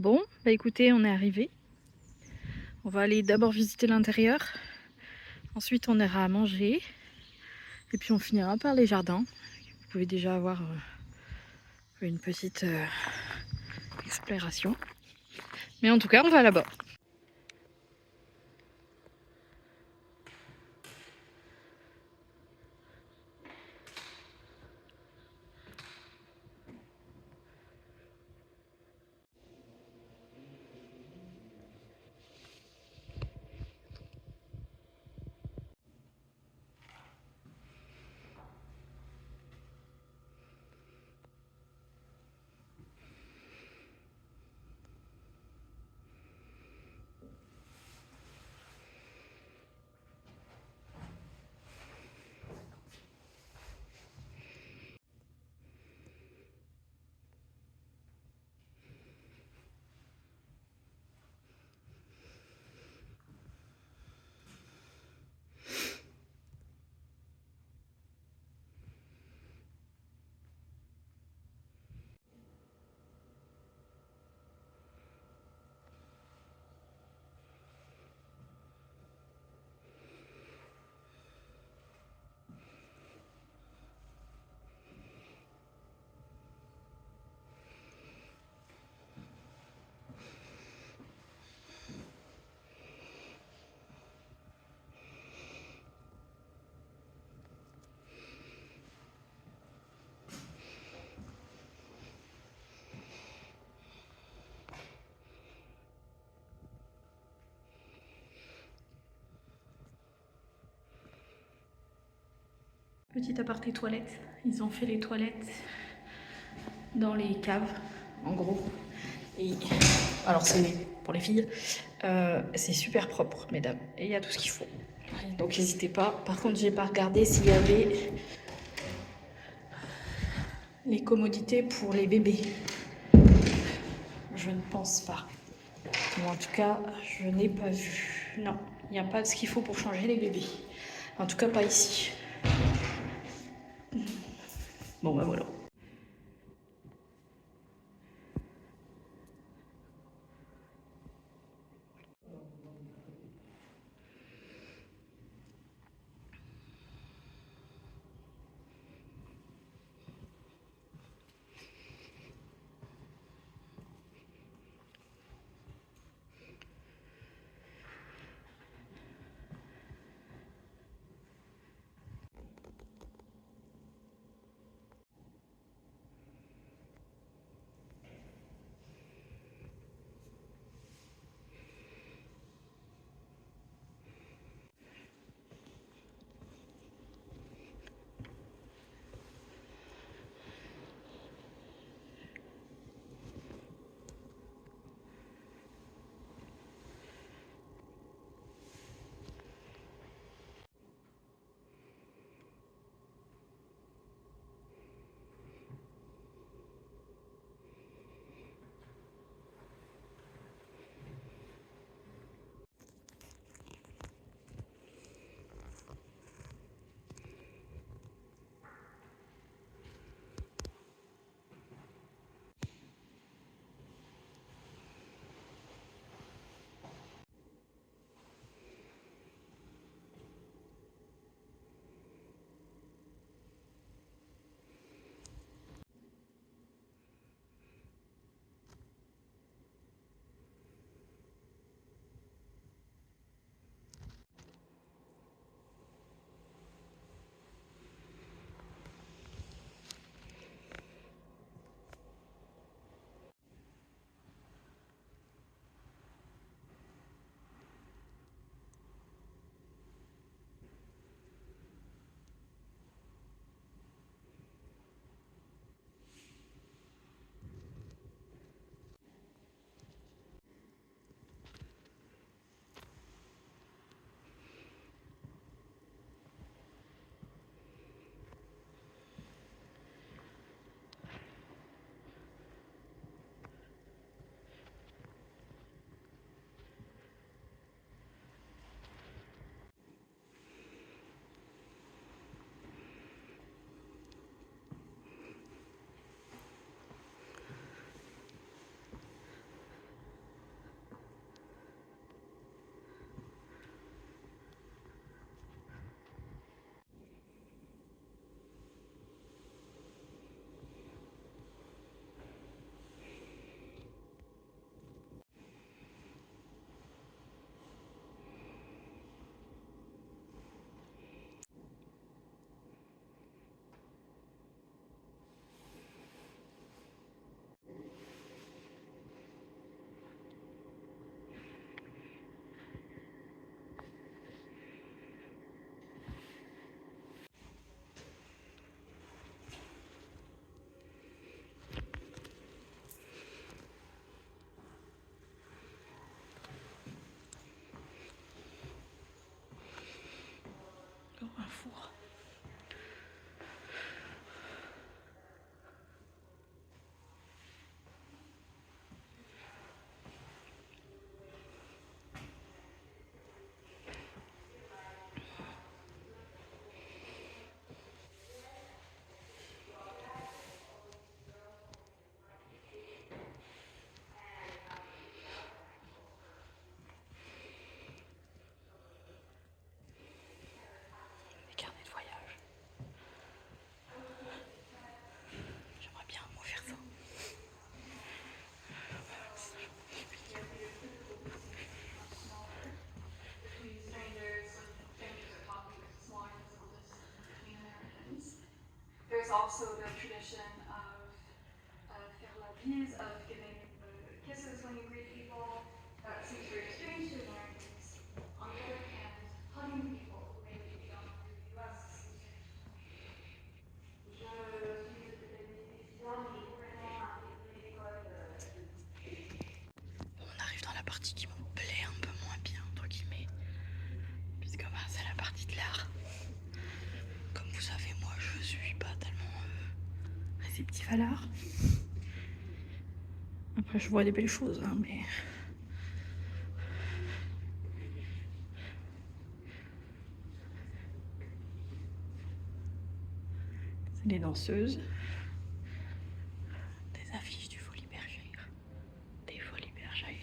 Bon, bah écoutez, on est arrivé. On va aller d'abord visiter l'intérieur. Ensuite, on ira manger. Et puis, on finira par les jardins. Vous pouvez déjà avoir une petite exploration. Mais en tout cas, on va là-bas. Petit aparté toilettes. Ils ont fait les toilettes dans les caves, en gros. Et alors, c'est pour les filles. C'est super propre, mesdames. Et il y a tout ce qu'il faut. Donc, n'hésitez pas. Par contre, j'ai pas regardé s'il y avait les commodités pour les bébés. Je ne pense pas. Ou en tout cas, je n'ai pas vu. Non, il n'y a pas ce qu'il faut pour changer les bébés. En tout cas, pas ici. Bon, bah voilà. also the tradition of faire la bise, of giving kisses when you greet people. That seems very strange to Americans. On the other hand, hugging people who maybe don't know the US seems On arrive dans la partie qui me plaît un peu moins bien, entre guillemets, puisque c'est la partie de l'art. Comme vous savez, moi je suis pas tellement réceptif à l'art. Après, je vois des belles choses, hein, mais. C'est des danseuses. Des affiches du Folies Bergère. Des Folies Bergère.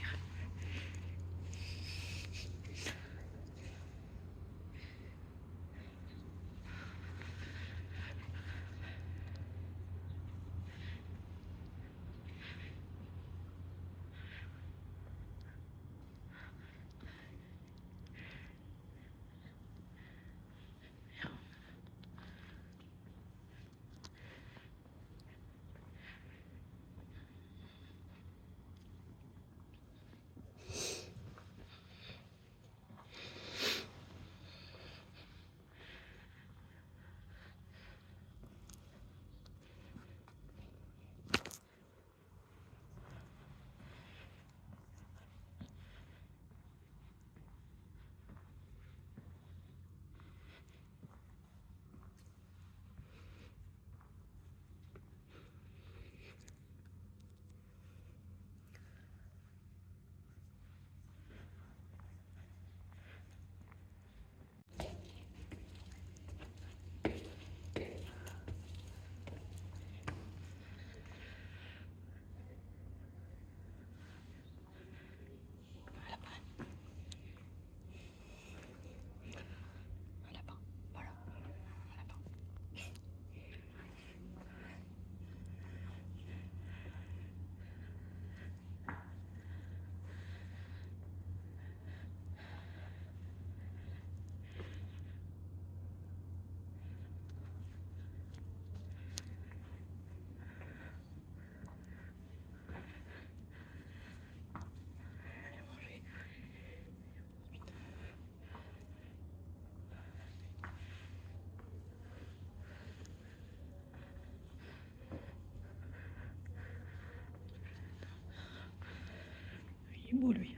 Beau lui.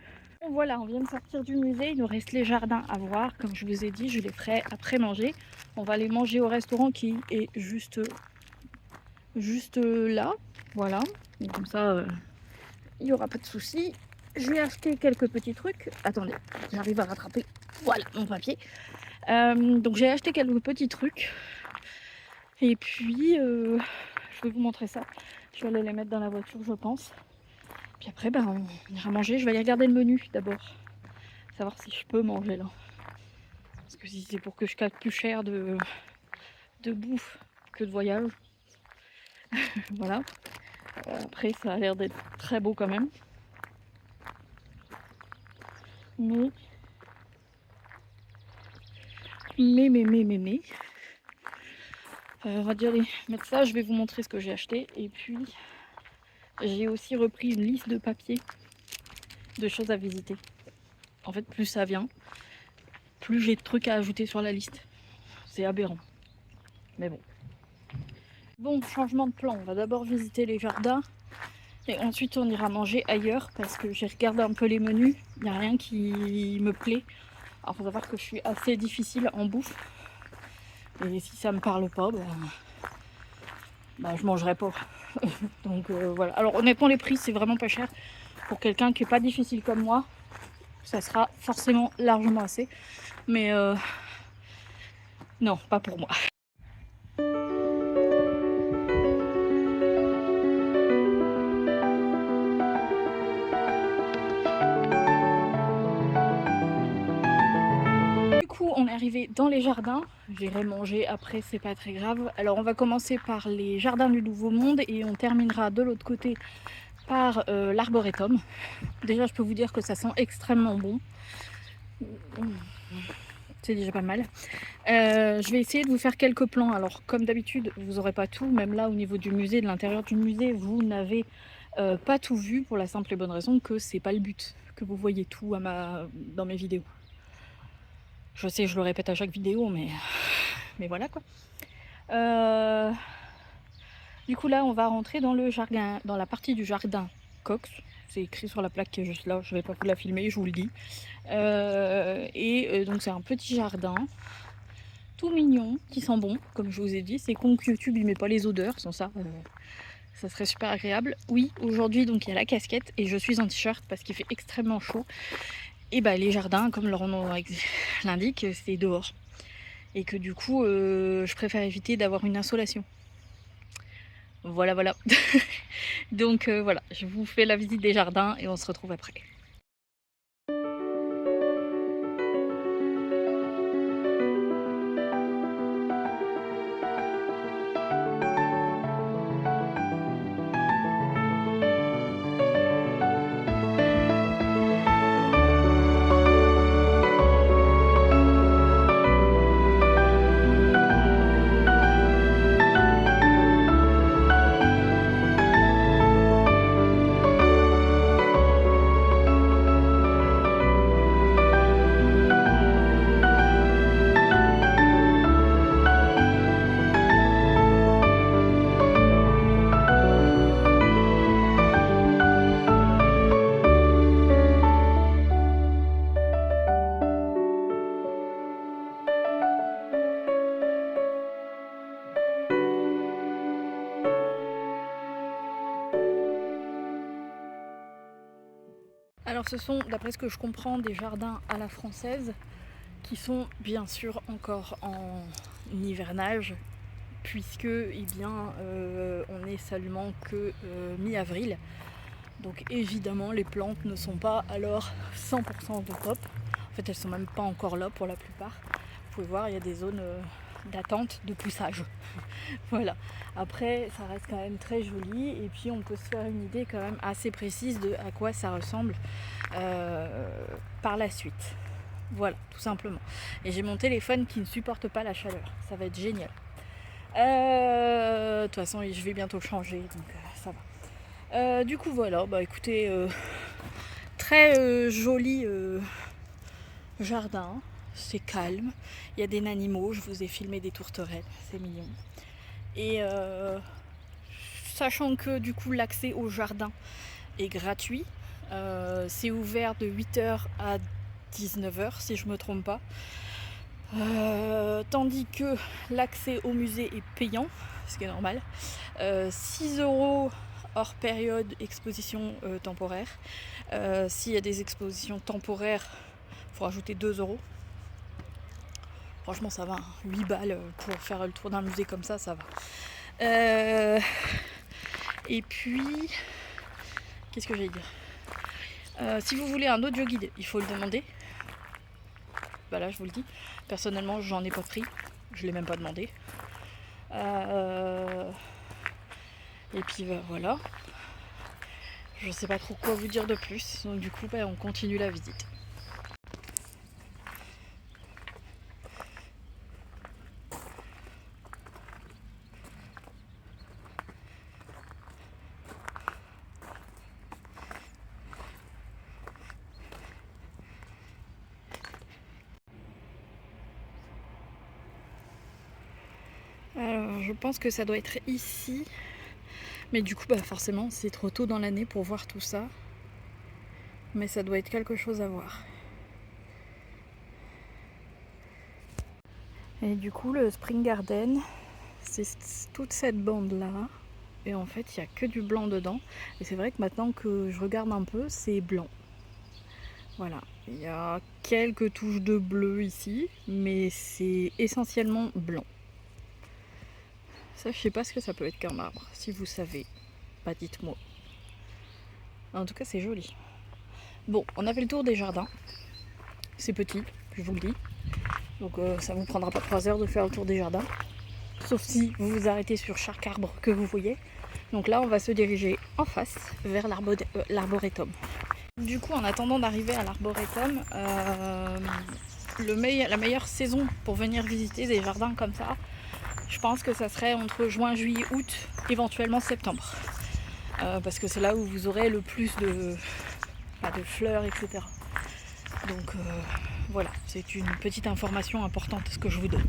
Voilà, on vient de sortir du musée, il nous reste les jardins à voir. Comme je vous ai dit, je les ferai après manger. On va les manger au restaurant qui est juste là. Voilà, et comme ça, il n'y aura pas de souci. Je vais acheter quelques petits trucs. Attendez, j'arrive à rattraper. Voilà mon papier. Donc j'ai acheté quelques petits trucs. Et puis, je vais vous montrer ça. Je vais aller les mettre dans la voiture, je pense. Puis après, on ira manger. Je vais aller regarder le menu d'abord. Savoir si je peux manger là. Parce que si c'est pour que je calque plus cher de bouffe que de voyage. Voilà. Après, ça a l'air d'être très beau quand même. Mais. On va déjà aller mettre ça. Je vais vous montrer ce que j'ai acheté. Et puis, j'ai aussi repris une liste de papiers de choses à visiter. En fait, plus ça vient, plus j'ai de trucs à ajouter sur la liste. C'est aberrant. Mais bon. Bon, changement de plan. On va d'abord visiter les jardins. Et ensuite, on ira manger ailleurs. Parce que j'ai regardé un peu les menus. Il n'y a rien qui me plaît. Alors, il faut savoir que je suis assez difficile en bouffe. Et si ça me parle pas, je mangerai pas. Donc voilà. Alors honnêtement, les prix, c'est vraiment pas cher. Pour quelqu'un qui est pas difficile comme moi, ça sera forcément largement assez. Mais non, pas pour moi. Du coup, on est arrivé dans les jardins. J'irai manger après, c'est pas très grave. Alors on va commencer par les jardins du Nouveau Monde et on terminera de l'autre côté par l'arboretum. Déjà, je peux vous dire que ça sent extrêmement bon. c'est déjà pas mal. Je vais essayer de vous faire quelques plans. Alors comme d'habitude, vous n'aurez pas tout, même là au niveau du musée, de l'intérieur du musée, vous n'avez pas tout vu pour la simple et bonne raison que c'est pas le but, que vous voyez tout dans mes vidéos. Je sais, je le répète à chaque vidéo, mais voilà quoi. Du coup là, on va rentrer dans le jardin, dans la partie du jardin Cox. C'est écrit sur la plaque qui est juste là, je vais pas vous la filmer, je vous le dis. Donc c'est un petit jardin tout mignon, qui sent bon, comme je vous ai dit. C'est con que YouTube il met pas les odeurs, sans ça, ça serait super agréable. Oui, aujourd'hui donc il y a la casquette et je suis en t-shirt parce qu'il fait extrêmement chaud. Et bah les jardins, comme leur nom l'indique, c'est dehors. Et que du coup, je préfère éviter d'avoir une insolation. Voilà. Donc voilà, je vous fais la visite des jardins et on se retrouve après. Alors ce sont, d'après ce que je comprends, des jardins à la française qui sont bien sûr encore en hivernage puisque on est seulement que mi-avril. Donc évidemment les plantes ne sont pas alors 100% de top. En fait elles sont même pas encore là pour la plupart. Vous pouvez voir, il y a des zones d'attente de poussage. Voilà. Après ça reste quand même très joli et puis on peut se faire une idée quand même assez précise de à quoi ça ressemble par la suite. Voilà, tout simplement. Et j'ai mon téléphone qui ne supporte pas la chaleur. Ça va être génial. De toute façon, je vais bientôt changer, donc ça va. Du coup, voilà. Bah écoutez, très joli jardin. C'est calme. Il y a des animaux. Je vous ai filmé des tourterelles. C'est mignon. Et sachant que du coup, l'accès au jardin est gratuit. C'est ouvert de 8h à 19h si je me trompe pas. Tandis que l'accès au musée est payant, ce qui est normal. 6€ hors période exposition temporaire. S'il y a des expositions temporaires, il faut rajouter 2€. Franchement ça va, 8 balles pour faire le tour d'un musée comme ça va. Et puis, qu'est-ce que j'allais dire, si vous voulez un audio guide, il faut le demander. Bah là je vous le dis, personnellement j'en ai pas pris, je l'ai même pas demandé. Et puis bah, voilà, je sais pas trop quoi vous dire de plus, donc du coup bah, on continue la visite. Alors je pense que ça doit être ici, mais du coup bah forcément c'est trop tôt dans l'année pour voir tout ça, mais ça doit être quelque chose à voir. Et du coup le Spring Garden, c'est toute cette bande là, et en fait il n'y a que du blanc dedans, et c'est vrai que maintenant que je regarde un peu c'est blanc. Voilà, il y a quelques touches de bleu ici, mais c'est essentiellement blanc. Ça, je sais pas ce que ça peut être qu'un arbre. Si vous savez, bah dites-moi. En tout cas, c'est joli. Bon, on a fait le tour des jardins. C'est petit, je vous le dis. Donc ça vous prendra pas 3 heures de faire le tour des jardins. Sauf si vous vous arrêtez sur chaque arbre que vous voyez. Donc là, on va se diriger en face vers l'arboretum. Du coup, en attendant d'arriver à l'arboretum, la meilleure saison pour venir visiter des jardins comme ça, je pense que ça serait entre juin, juillet, août, éventuellement septembre. Parce que c'est là où vous aurez le plus de fleurs, etc. Donc voilà, c'est une petite information importante ce que je vous donne.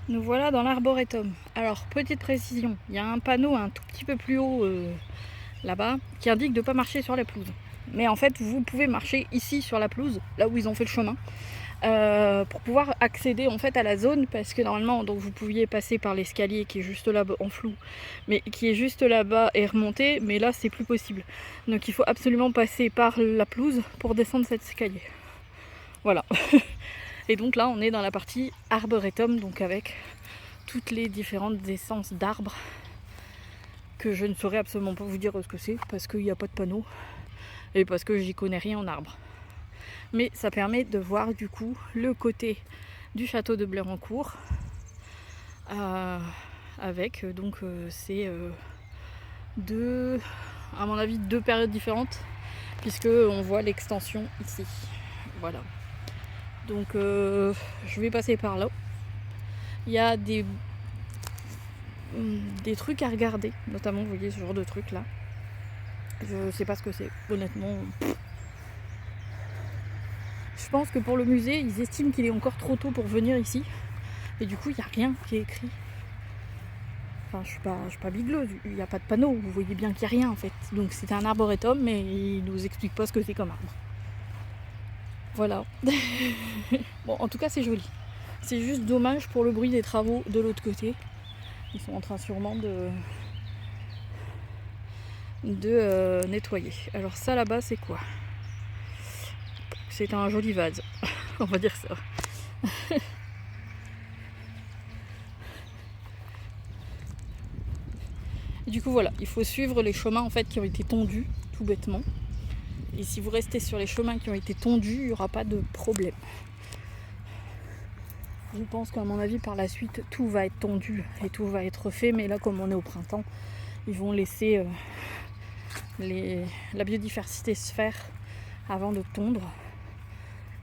Nous voilà dans l'arboretum. Alors, petite précision, il y a un panneau un tout petit peu plus haut là-bas qui indique de ne pas marcher sur la pelouse. Mais en fait, vous pouvez marcher ici sur la pelouse, là où ils ont fait le chemin, pour pouvoir accéder en fait à la zone, parce que normalement, donc vous pouviez passer par l'escalier qui est juste là en flou, mais qui est juste là-bas et remonter, mais là c'est plus possible. Donc il faut absolument passer par la pelouse pour descendre cet escalier. Voilà. Et donc là, on est dans la partie arboretum, donc avec toutes les différentes essences d'arbres que je ne saurais absolument pas vous dire ce que c'est, parce qu'il n'y a pas de panneau et parce que j'y connais rien en arbre. Mais ça permet de voir du coup le côté du château de Blérancourt avec donc c'est à mon avis deux périodes différentes, puisque on voit l'extension ici. Voilà. Donc je vais passer par là. Il y a des trucs à regarder, notamment vous voyez ce genre de truc là. Je sais pas ce que c'est, honnêtement. Je pense que pour le musée, ils estiment qu'il est encore trop tôt pour venir ici. Et du coup, il n'y a rien qui est écrit. Enfin, je suis pas bigleuse, il n'y a pas de panneau, vous voyez bien qu'il n'y a rien en fait. Donc c'est un arboretum, mais il nous explique pas ce que c'est comme arbre. Voilà. Bon, en tout cas, c'est joli. C'est juste dommage pour le bruit des travaux de l'autre côté. Ils sont en train sûrement de nettoyer. Alors ça là-bas, c'est quoi? C'est un joli vase. On va dire ça. Et du coup, voilà, il faut suivre les chemins en fait qui ont été tondus, tout bêtement. Et si vous restez sur les chemins qui ont été tondus, il n'y aura pas de problème. Je pense qu'à mon avis, par la suite, tout va être tondu et tout va être fait. Mais là, comme on est au printemps, ils vont laisser la biodiversité se faire avant de tondre.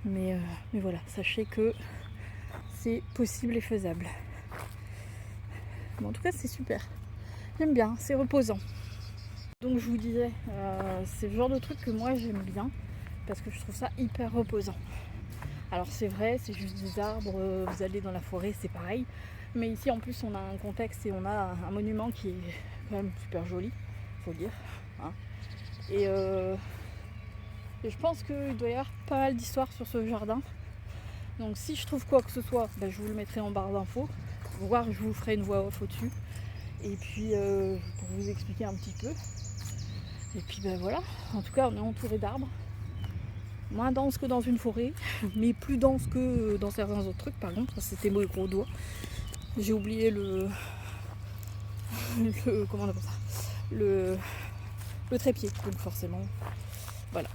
Mais voilà, sachez que c'est possible et faisable. Bon, en tout cas, c'est super. J'aime bien, c'est reposant. Donc je vous disais, c'est le genre de truc que moi j'aime bien, parce que je trouve ça hyper reposant. Alors c'est vrai, c'est juste des arbres, vous allez dans la forêt, c'est pareil. Mais ici en plus on a un contexte et on a un monument qui est quand même super joli, faut le dire. Hein. Et je pense qu'il doit y avoir pas mal d'histoires sur ce jardin. Donc si je trouve quoi que ce soit, ben, je vous le mettrai en barre d'infos, voire je vous ferai une voix off au-dessus. Et puis pour vous expliquer un petit peu. Et puis ben voilà, en tout cas on est entouré d'arbres. Moins dense que dans une forêt, mais plus dense que dans certains autres trucs. Par contre, c'était mes gros doigts. J'ai oublié comment on appelle ça, le trépied, donc forcément. Voilà.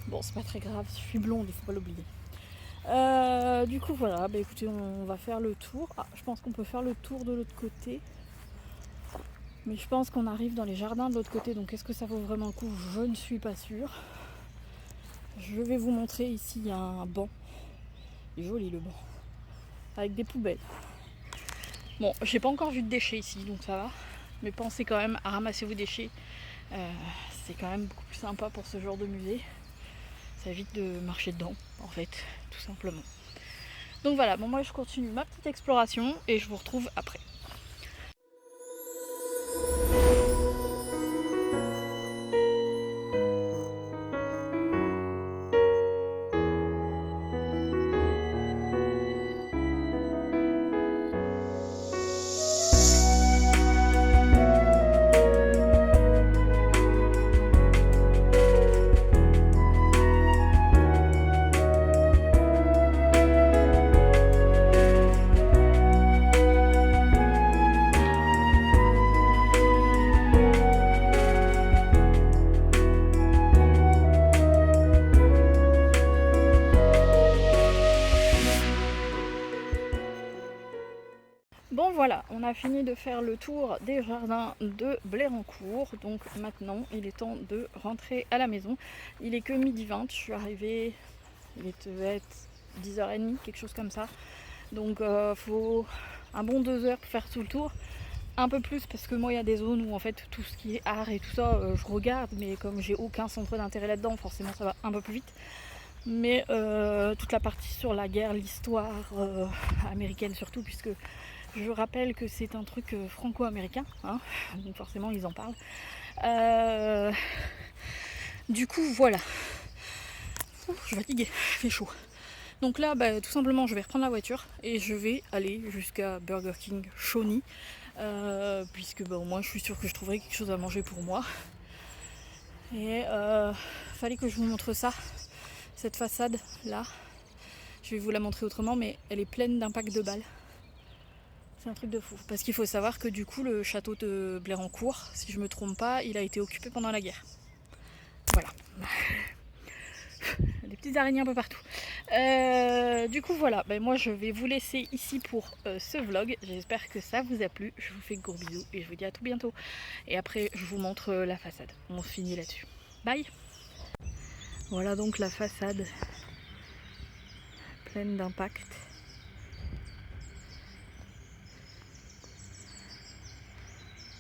Bon, c'est pas très grave, je suis blonde, il faut pas l'oublier. Du coup voilà, bah écoutez, on va faire le tour. Ah, je pense qu'on peut faire le tour de l'autre côté. Mais je pense qu'on arrive dans les jardins de l'autre côté, donc est-ce que ça vaut vraiment le coup? Je ne suis pas sûre. Je vais vous montrer ici, il y a un banc. Il est joli le banc. Avec des poubelles. Bon, j'ai pas encore vu de déchets ici, donc ça va. Mais pensez quand même à ramasser vos déchets. C'est quand même beaucoup plus sympa pour ce genre de musée. Ça évite de marcher dedans, en fait, tout simplement. Donc voilà, bon moi je continue ma petite exploration et je vous retrouve après. Bon voilà, on a fini de faire le tour des jardins de Blérancourt, donc maintenant il est temps de rentrer à la maison. Il est que 12h20, je suis arrivée, il devait être 10h30, quelque chose comme ça. Donc faut un bon 2 heures pour faire tout le tour. Un peu plus parce que moi il y a des zones où en fait tout ce qui est art et tout ça je regarde, mais comme j'ai aucun centre d'intérêt là-dedans, forcément ça va un peu plus vite. Mais toute la partie sur la guerre, l'histoire américaine surtout, puisque je rappelle que c'est un truc franco-américain, hein, donc forcément ils en parlent. Du coup voilà. Ouh, je suis fatiguée, il fait chaud. Donc là, tout simplement, je vais reprendre la voiture et je vais aller jusqu'à Burger King Shawnee, puisque au moins je suis sûre que je trouverai quelque chose à manger pour moi. Et fallait que je vous montre ça, cette façade là. Je vais vous la montrer autrement, mais elle est pleine d'impacts de balles. C'est un truc de fou. Parce qu'il faut savoir que du coup, le château de Blérancourt, si je me trompe pas, il a été occupé pendant la guerre. Voilà. Des petites araignées un peu partout. Du coup voilà, moi je vais vous laisser ici pour ce vlog. J'espère que ça vous a plu. Je vous fais de gros bisous et je vous dis à tout bientôt. Et après je vous montre la façade. On finit là-dessus. Bye. Voilà donc la façade pleine d'impact.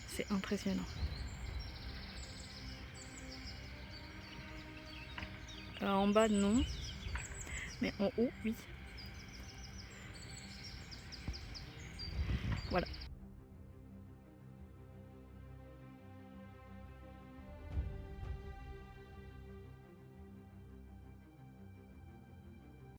C'est impressionnant. Alors, en bas non, mais en haut oui. Voilà.